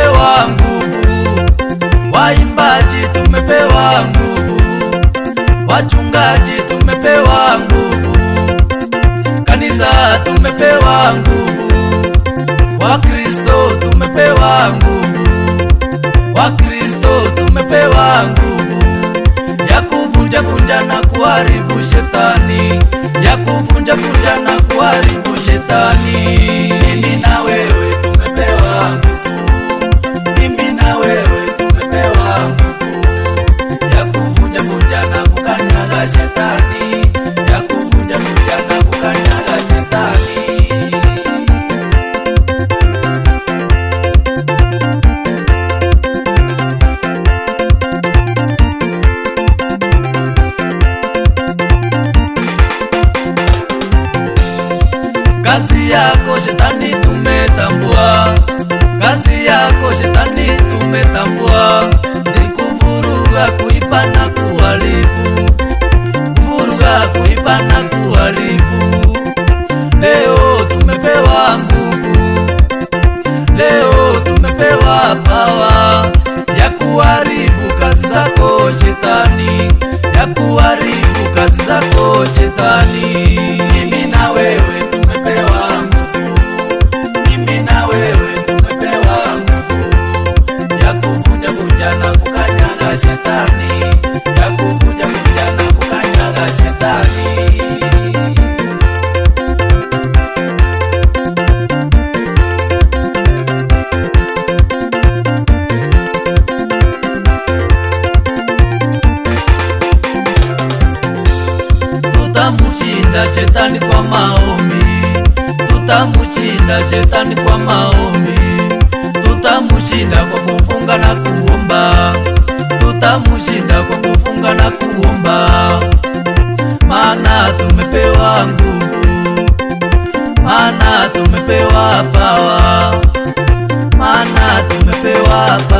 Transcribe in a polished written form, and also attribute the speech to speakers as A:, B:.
A: tumepewa nguvu, waimbaji tumepewa nguvu, wachungaji tumepewa nguvu, kanisa tumepewa nguvu, Wakristo tumepewa nguvu, Wakristo tumepewa nguvu ya kuvunja vunja na kuharibu shetani, ya kuvunja vunja na kuharibu shetani. Mimi na wewe tumepewa nguvu, mimi na wewe tumepewa nguvu ya kuvunja vunja na kukanyaga shetani, ya kuvunja vunja na kukanyaga shetani. Kazi yako shetani tumetambua, kazi yako shetani tumetambua, ni kuvuruga, kuiba na kuharibu, kuvuruga, kuiba na kuharibu. Leo tumepewa nguvu, leo tumepewa pawa ya kuharibu kazi zako shetani, ya kuharibu kazi zako shetani. Mimi na wewe tumepewa nguvu, mimi na wewe tumepewa nguvu ya kuvunja vunja na kukanyaga shetani, ya kuvunja vunja na kukanyaga shetani. Tutamushinda shetani kwa maombi, tutamushinda shetani kwa maombi, tutamushinda kwa kufunga na kuomba, tutamushinda kwa kufunga na kuomba. Maana tumepewa nguvu, maana tumepewa pawa, maana tumepewa pawa.